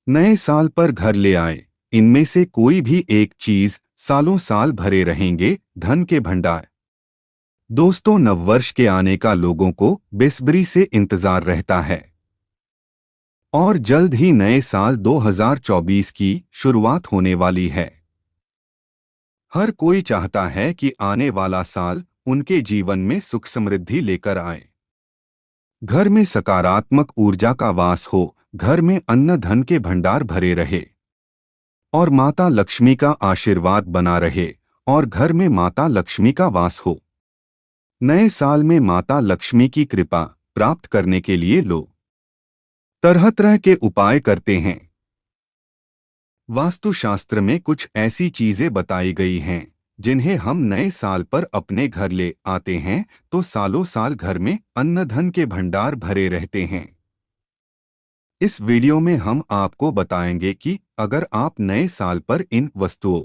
नए साल पर घर ले आए। इनमें से कोई भी एक चीज सालों साल भरे रहेंगे धन के भंडार। दोस्तों, नववर्ष के आने का लोगों को बेसब्री से इंतजार रहता है और जल्द ही नए साल 2024 की शुरुआत होने वाली है। हर कोई चाहता है कि आने वाला साल उनके जीवन में सुख समृद्धि लेकर आए। घर में सकारात्मक ऊर्जा का वास हो, घर में अन्न धन के भंडार भरे रहे और माता लक्ष्मी का आशीर्वाद बना रहे और घर में माता लक्ष्मी का वास हो। नए साल में माता लक्ष्मी की कृपा प्राप्त करने के लिए लोग तरह तरह के उपाय करते हैं। वास्तुशास्त्र में कुछ ऐसी चीजें बताई गई हैं जिन्हें हम नए साल पर अपने घर ले आते हैं तो सालों साल घर में अन्न धन के भंडार भरे रहते हैं। इस वीडियो में हम आपको बताएंगे कि अगर आप नए साल पर इन वस्तुओं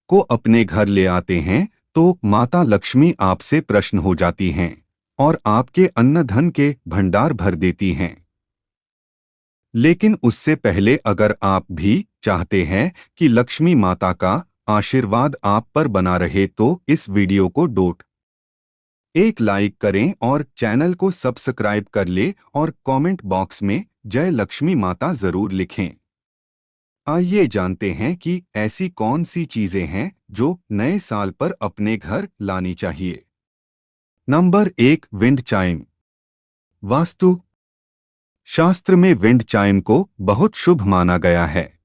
को अपने घर ले आते हैं तो माता लक्ष्मी आपसे प्रसन्न हो जाती हैं और आपके अन्न धन के भंडार भर देती हैं। लेकिन उससे पहले अगर आप भी चाहते हैं कि लक्ष्मी माता का आशीर्वाद आप पर बना रहे तो इस वीडियो को एक लाइक करें और चैनल को सब्सक्राइब कर ले और कमेंट बॉक्स में जय लक्ष्मी माता जरूर लिखें। आइए जानते हैं कि ऐसी कौन सी चीजें हैं जो नए साल पर अपने घर लानी चाहिए। Number 1, wind chime. वास्तु शास्त्र में विंड चाइम को बहुत शुभ माना गया है।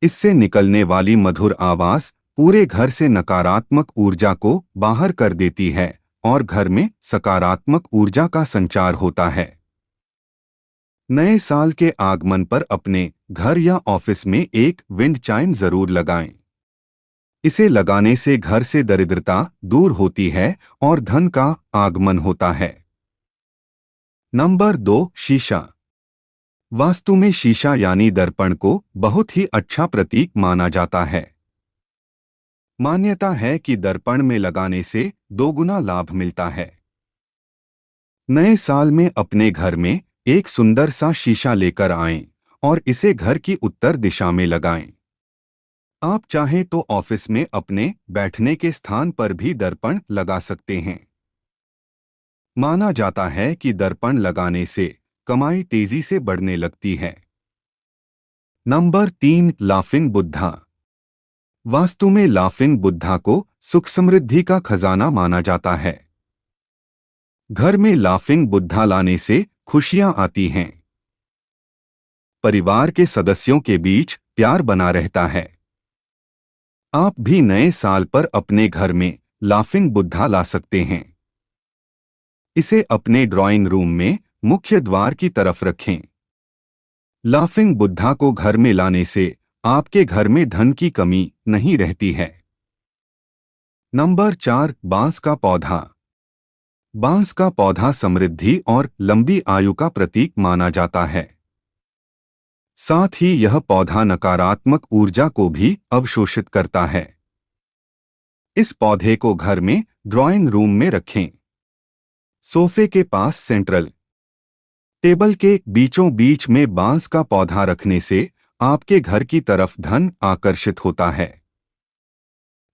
इससे निकलने वाली मधुर आवाज पूरे घर से नकारात्मक ऊर्जा को बाहर कर देती है और घर में सकारात्मक ऊर्जा का संचार होता है। नए साल के आगमन पर अपने घर या ऑफिस में एक विंड चाइम जरूर लगाएं। इसे लगाने से घर से दरिद्रता दूर होती है और धन का आगमन होता है। नंबर 2, शीशा। वास्तु में शीशा यानी दर्पण को बहुत ही अच्छा प्रतीक माना जाता है। मान्यता है कि दर्पण में लगाने से दोगुना लाभ मिलता है। नए साल में अपने घर में एक सुंदर सा शीशा लेकर आएं और इसे घर की उत्तर दिशा में लगाएं। आप चाहें तो ऑफिस में अपने बैठने के स्थान पर भी दर्पण लगा सकते हैं। माना जाता है कि दर्पण लगाने से कमाई तेजी से बढ़ने लगती है। Number 3, laughing Buddha. वास्तु में लाफिंग बुद्धा को सुख समृद्धि का खजाना माना जाता है। घर में लाफिंग बुद्धा लाने से खुशियां आती हैं। परिवार के सदस्यों के बीच प्यार बना रहता है। आप भी नए साल पर अपने घर में लाफिंग बुद्धा ला सकते हैं। इसे अपने ड्राइंग रूम में मुख्य द्वार की तरफ रखें। लाफिंग बुद्धा को घर में लाने से आपके घर में धन की कमी नहीं रहती है। नंबर 4, बांस का पौधा। बांस का पौधा समृद्धि और लंबी आयु का प्रतीक माना जाता है। साथ ही यह पौधा नकारात्मक ऊर्जा को भी अवशोषित करता है। इस पौधे को घर में ड्राइंग रूम में रखें। सोफे के पास सेंट्रल टेबल के बीचों बीच में बांस का पौधा रखने से आपके घर की तरफ धन आकर्षित होता है।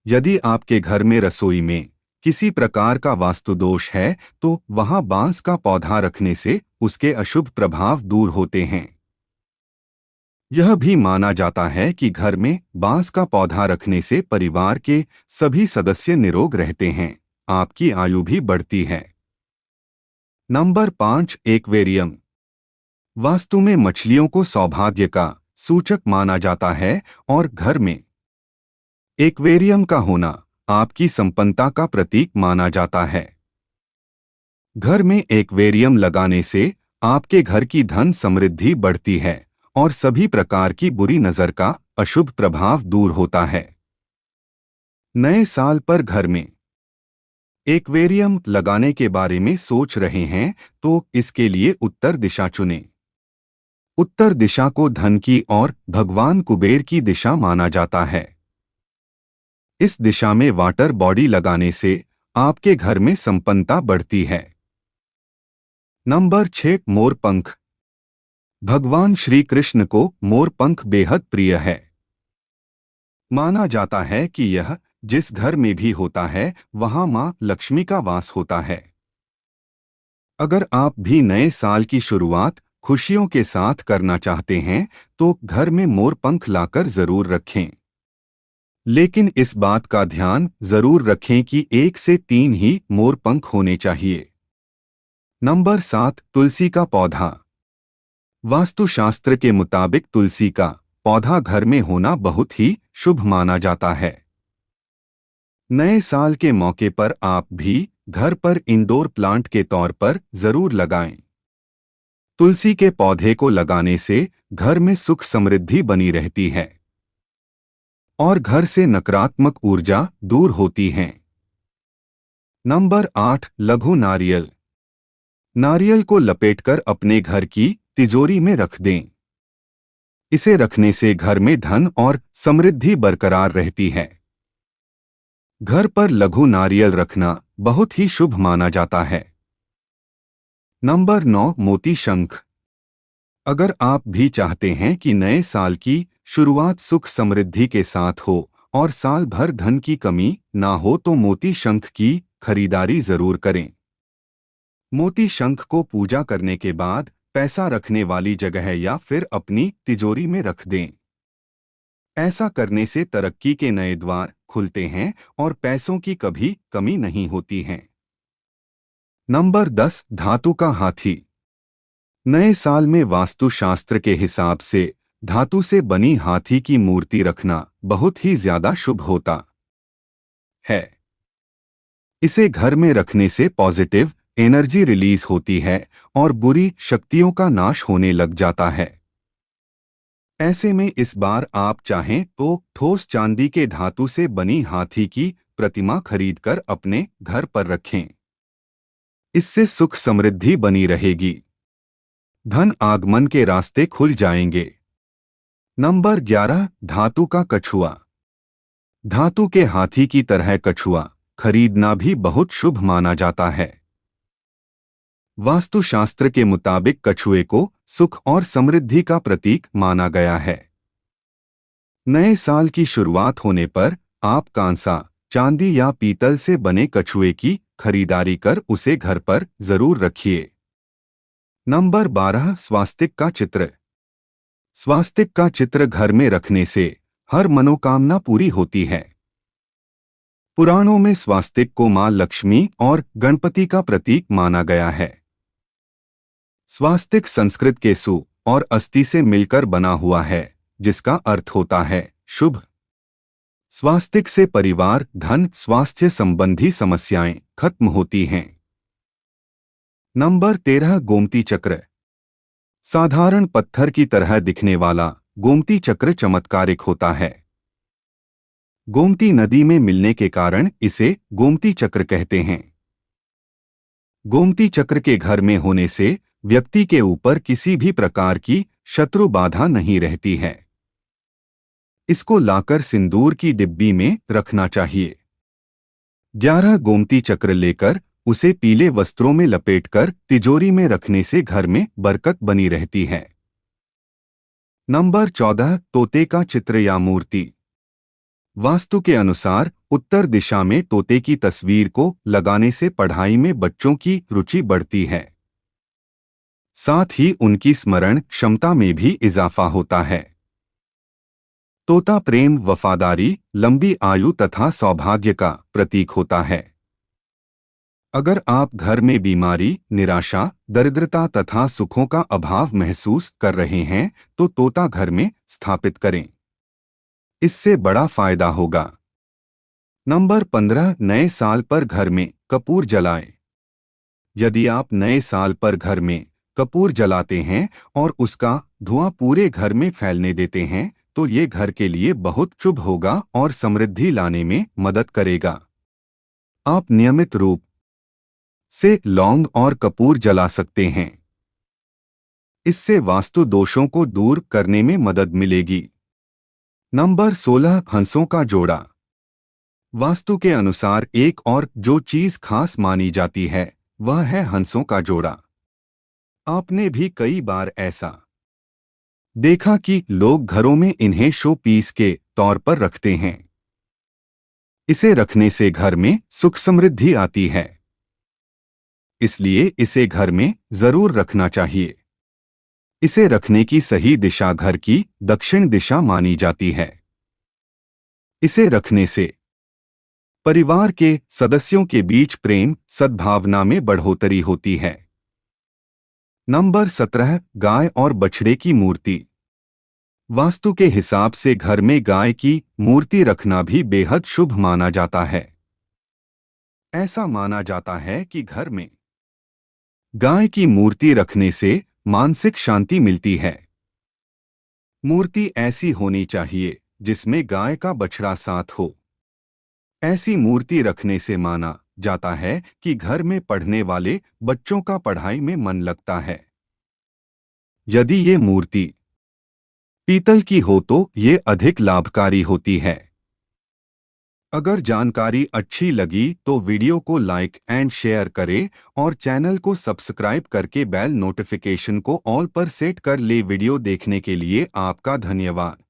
यदि आपके घर में रसोई में किसी प्रकार का वास्तु दोष है तो वहां बांस का पौधा रखने से उसके अशुभ प्रभाव दूर होते हैं। यह भी माना जाता है कि घर में बांस का पौधा रखने से परिवार के सभी सदस्य निरोग रहते हैं, आपकी आयु भी बढ़ती है। Number 5, aquarium. वास्तु में मछलियों को सौभाग्य का सूचक माना जाता है और घर में एक्वेरियम का होना आपकी संपन्नता का प्रतीक माना जाता है। घर में एक्वेरियम लगाने से आपके घर की धन समृद्धि बढ़ती है और सभी प्रकार की बुरी नजर का अशुभ प्रभाव दूर होता है। नए साल पर घर में एक्वेरियम लगाने के बारे में सोच रहे हैं तो इसके लिए उत्तर दिशा चुनें। उत्तर दिशा को धन की और भगवान कुबेर की दिशा माना जाता है। इस दिशा में वाटर बॉडी लगाने से आपके घर में संपन्नता बढ़ती है। नंबर 6, मोरपंख। भगवान श्री कृष्ण को मोर पंख बेहद प्रिय है। माना जाता है कि यह जिस घर में भी होता है वहां मां लक्ष्मी का वास होता है। अगर आप भी नए साल की शुरुआत खुशियों के साथ करना चाहते हैं तो घर में मोर पंख लाकर जरूर रखें। लेकिन इस बात का ध्यान जरूर रखें कि 1 से 3 ही मोर पंख होने चाहिए। नंबर 7, तुलसी का पौधा। वास्तुशास्त्र के मुताबिक तुलसी का पौधा घर में होना बहुत ही शुभ माना जाता है। नए साल के मौके पर आप भी घर पर इंडोर प्लांट के तौर पर जरूर लगाएं। तुलसी के पौधे को लगाने से घर में सुख समृद्धि बनी रहती है और घर से नकारात्मक ऊर्जा दूर होती है। नंबर 8, लघु नारियल। नारियल को लपेटकर अपने घर की तिजोरी में रख दें। इसे रखने से घर में धन और समृद्धि बरकरार रहती है। घर पर लघु नारियल रखना बहुत ही शुभ माना जाता है। नंबर 9, मोती शंख। अगर आप भी चाहते हैं कि नए साल की शुरुआत सुख समृद्धि के साथ हो और साल भर धन की कमी ना हो तो मोती शंख की खरीदारी जरूर करें। मोती शंख को पूजा करने के बाद पैसा रखने वाली जगह या फिर अपनी तिजोरी में रख दें। ऐसा करने से तरक्की के नए द्वार खुलते हैं और पैसों की कभी कमी नहीं होती है। नंबर 10, धातु का हाथी। नए साल में वास्तुशास्त्र के हिसाब से धातु से बनी हाथी की मूर्ति रखना बहुत ही ज्यादा शुभ होता है। इसे घर में रखने से पॉजिटिव एनर्जी रिलीज होती है और बुरी शक्तियों का नाश होने लग जाता है। ऐसे में इस बार आप चाहें तो ठोस चांदी के धातु से बनी हाथी की प्रतिमा खरीदकर अपने घर पर रखें। इससे सुख समृद्धि बनी रहेगी। धन आगमन के रास्ते खुल जाएंगे। नंबर 11, धातु का कछुआ। धातु के हाथी की तरह कछुआ खरीदना भी बहुत शुभ माना जाता है। वास्तुशास्त्र के मुताबिक कछुए को सुख और समृद्धि का प्रतीक माना गया है। नए साल की शुरुआत होने पर आप कांसा, चांदी या पीतल से बने कछुए की खरीदारी कर उसे घर पर जरूर रखिए। नंबर 12, स्वास्तिक का चित्र। स्वास्तिक का चित्र घर में रखने से हर मनोकामना पूरी होती है। पुराणों में स्वास्तिक को मां लक्ष्मी और गणपति का प्रतीक माना गया है। स्वास्तिक संस्कृत के सु और अस्थि से मिलकर बना हुआ है, जिसका अर्थ होता है शुभ। स्वास्तिक से परिवार, धन, स्वास्थ्य संबंधी समस्याएं खत्म होती हैं। नंबर 13, गोमती चक्र। साधारण पत्थर की तरह दिखने वाला गोमती चक्र चमत्कारिक होता है। गोमती नदी में मिलने के कारण इसे गोमती चक्र कहते हैं। गोमती चक्र के घर में होने से व्यक्ति के ऊपर किसी भी प्रकार की शत्रु बाधा नहीं रहती है। इसको लाकर सिंदूर की डिब्बी में रखना चाहिए। 11 गोमती चक्र लेकर उसे पीले वस्त्रों में लपेटकर तिजोरी में रखने से घर में बरकत बनी रहती है। नंबर 14, तोते का चित्र या मूर्ति। वास्तु के अनुसार उत्तर दिशा में तोते की तस्वीर को लगाने से पढ़ाई में बच्चों की रुचि बढ़ती है। साथ ही उनकी स्मरण क्षमता में भी इजाफा होता है। तोता प्रेम, वफादारी, लंबी आयु तथा सौभाग्य का प्रतीक होता है। अगर आप घर में बीमारी, निराशा, दरिद्रता तथा सुखों का अभाव महसूस कर रहे हैं तो तोता घर में स्थापित करें। इससे बड़ा फायदा होगा। नंबर 15, नए साल पर घर में कपूर जलाएं। यदि आप नए साल पर घर में कपूर जलाते हैं और उसका धुआं पूरे घर में फैलने देते हैं तो ये घर के लिए बहुत शुभ होगा और समृद्धि लाने में मदद करेगा। आप नियमित रूप से लौंग और कपूर जला सकते हैं। इससे वास्तु दोषों को दूर करने में मदद मिलेगी। नंबर 16, हंसों का जोड़ा। वास्तु के अनुसार एक और जो चीज खास मानी जाती है वह है हंसों का जोड़ा। आपने भी कई बार ऐसा देखा कि लोग घरों में इन्हें शो पीस के तौर पर रखते हैं। इसे रखने से घर में सुख समृद्धि आती है, इसलिए इसे घर में जरूर रखना चाहिए। इसे रखने की सही दिशा घर की दक्षिण दिशा मानी जाती है। इसे रखने से परिवार के सदस्यों के बीच प्रेम सद्भावना में बढ़ोतरी होती है। नंबर 17, गाय और बछड़े की मूर्ति। वास्तु के हिसाब से घर में गाय की मूर्ति रखना भी बेहद शुभ माना जाता है। ऐसा माना जाता है कि घर में गाय की मूर्ति रखने से मानसिक शांति मिलती है। मूर्ति ऐसी होनी चाहिए जिसमें गाय का बछड़ा साथ हो। ऐसी मूर्ति रखने से माना जाता है कि घर में पढ़ने वाले बच्चों का पढ़ाई में मन लगता है। यदि ये मूर्ति पीतल की हो तो ये अधिक लाभकारी होती है। अगर जानकारी अच्छी लगी तो वीडियो को लाइक एंड शेयर करें और चैनल को सब्सक्राइब करके बेल नोटिफिकेशन को ऑल पर सेट कर ले। वीडियो देखने के लिए आपका धन्यवाद।